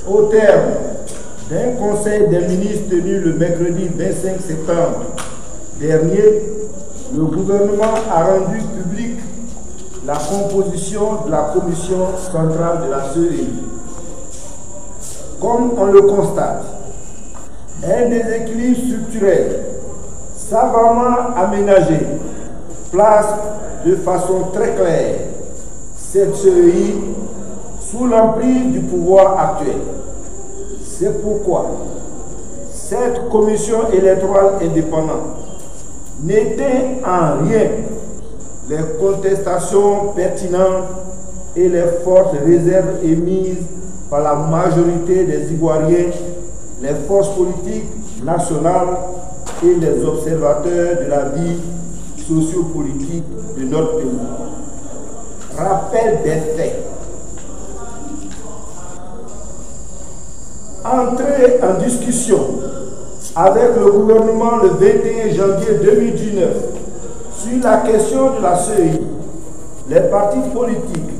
Au terme d'un conseil des ministres tenu le mercredi 25 septembre dernier, le gouvernement a rendu publique la composition de la commission centrale de la CEI. Comme on le constate, un déséquilibre structurel savamment aménagé place de façon très claire cette CEI sous l'emprise du pouvoir actuel. C'est pourquoi cette commission électorale indépendante n'éteint en rien les contestations pertinentes et les fortes réserves émises par la majorité des Ivoiriens, les forces politiques nationales et les observateurs de la vie sociopolitique de notre pays. Rappel des faits. Entrée en discussion avec le gouvernement le 21 janvier 2019 sur la question de la CEI, les partis politiques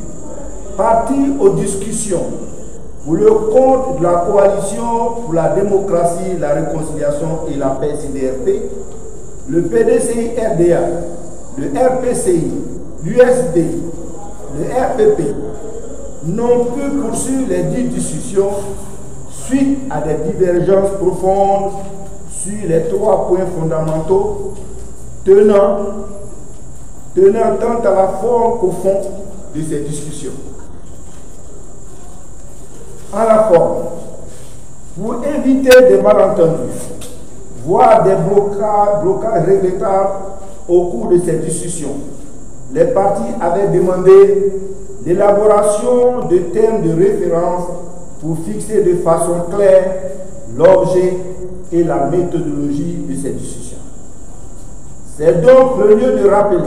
partis aux discussions pour le compte de la coalition pour la démocratie, la réconciliation et la paix CDRP, le PDCI-RDA, le RPCI, l'USD, le RPP, n'ont pu poursuivre les dites discussions suite à des divergences profondes sur les 3 points fondamentaux tenant tant à la forme qu'au fond de ces discussions. En la forme, pour éviter des malentendus, voire des blocages regrettables au cours de ces discussions, les partis avaient demandé l'élaboration de thèmes de référence pour fixer de façon claire l'objet et la méthodologie de ces discussions. C'est donc le lieu de rappeler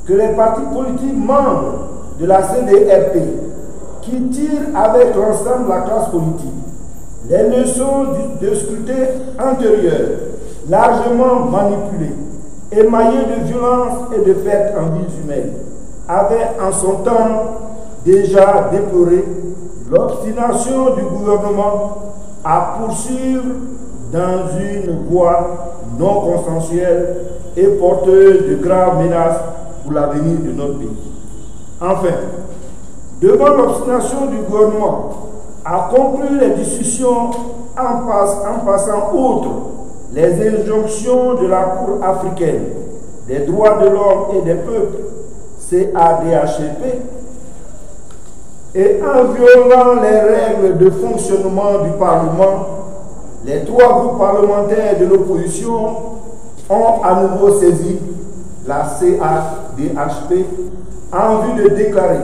que les partis politiques membres de la CDRP qui tirent avec l'ensemble de la classe politique les leçons de scrutin antérieur, largement manipulées, émaillées de violence et de pertes en vies humaines, avaient en son temps déjà déploré l'obstination du gouvernement à poursuivre dans une voie non consensuelle et porteuse de graves menaces pour l'avenir de notre pays. Enfin, devant l'obstination du gouvernement à conclure les discussions en passant outre les injonctions de la Cour africaine des droits de l'homme et des peuples, CADHP, et en violant les règles de fonctionnement du Parlement, les 3 groupes parlementaires de l'opposition ont à nouveau saisi la CADHP en vue de déclarer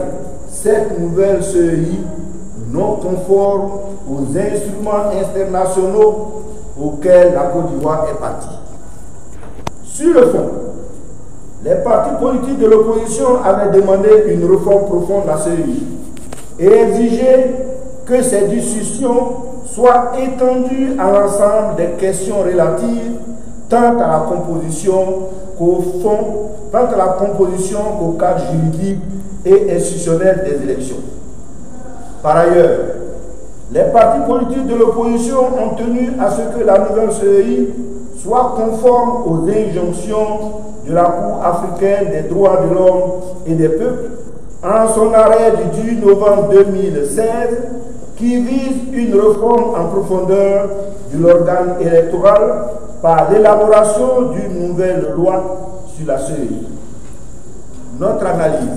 cette nouvelle CEI non conforme aux instruments internationaux auxquels la Côte d'Ivoire est partie. Sur le fond, les partis politiques de l'opposition avaient demandé une réforme profonde de la CEI et exigé que ces discussions soient étendues à l'ensemble des questions relatives tant à la composition qu'au fond, tant à la composition qu'au cadre juridique et institutionnel des élections. Par ailleurs, les partis politiques de l'opposition ont tenu à ce que la nouvelle CEI soit conforme aux injonctions de la Cour africaine des droits de l'homme et des peuples en son arrêt du 10 novembre 2016 qui vise une réforme en profondeur de l'organe électoral par l'élaboration d'une nouvelle loi sur la CEI. Notre analyse.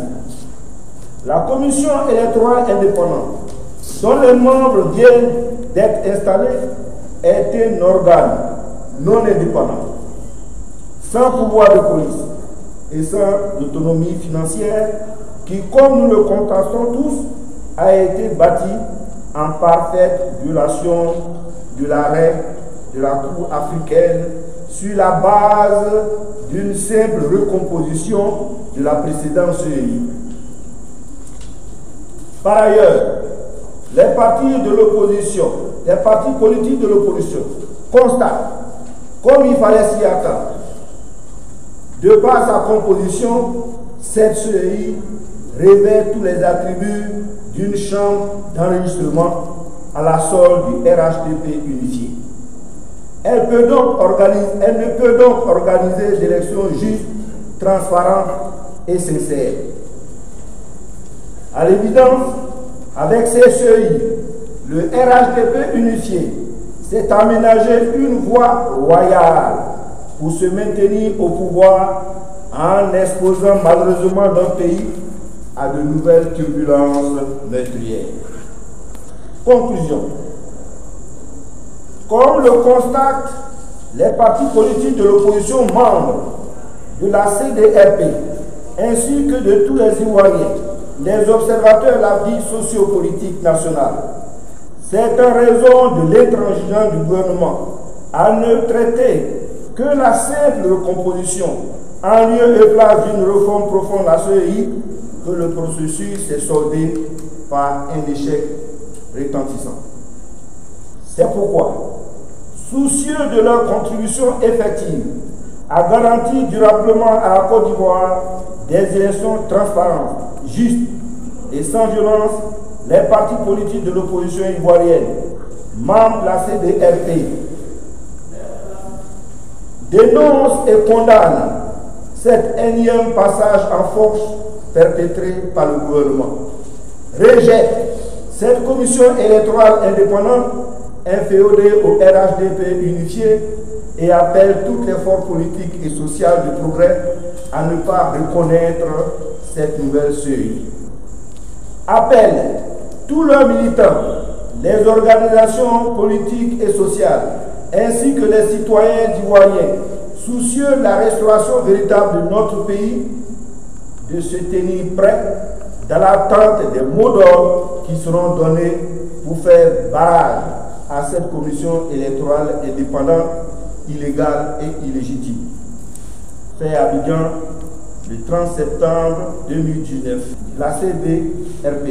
La commission électorale indépendante, dont les membres viennent d'être installés, est un organe non indépendant, sans pouvoir de police et sans autonomie financière, qui, comme nous le constatons tous, a été bâti en parfaite violation de l'arrêt de la Cour africaine sur la base d'une simple recomposition de la précédente CEI. Par ailleurs, les partis de l'opposition, les partis politiques de l'opposition constatent, comme il fallait s'y attendre, de par sa composition, cette CEI révèle tous les attributs d'une chambre d'enregistrement à la solde du RHDP unifié. Elle ne peut donc organiser d'élections justes, transparentes et sincères. À l'évidence, avec ces CEI, le RHDP unifié s'est aménagé une voie royale pour se maintenir au pouvoir en exposant malheureusement notre pays à de nouvelles turbulences meurtrières. Conclusion. Comme le constatent les partis politiques de l'opposition membres de la CDRP, ainsi que de tous les Ivoiriens, les observateurs de la vie sociopolitique nationale, c'est en raison de l'intransigeance du gouvernement à ne traiter que la simple recomposition en lieu et place d'une réforme profonde à la CEI que le processus s'est soldé par un échec retentissant. C'est pourquoi, soucieux de leur contribution effective à garantir durablement à la Côte d'Ivoire des élections transparentes, justes et sans violence, les partis politiques de l'opposition ivoirienne, membres de la CDRP, dénoncent et condamnent cet énième passage en force perpétré par le gouvernement, rejettent cette commission électorale indépendante inféodée au RHDP unifié et appellent toutes les forces politiques et sociales de progrès à ne pas reconnaître cette nouvelle CEI. Appellent tous leurs militants, les organisations politiques et sociales, ainsi que les citoyens ivoiriens, soucieux de la restauration véritable de notre pays, de se tenir prêts dans l'attente des mots d'ordre qui seront donnés pour faire barrage à cette commission électorale indépendante, illégale et illégitime. Fait à Abidjan le 30 septembre 2019. La CDRP.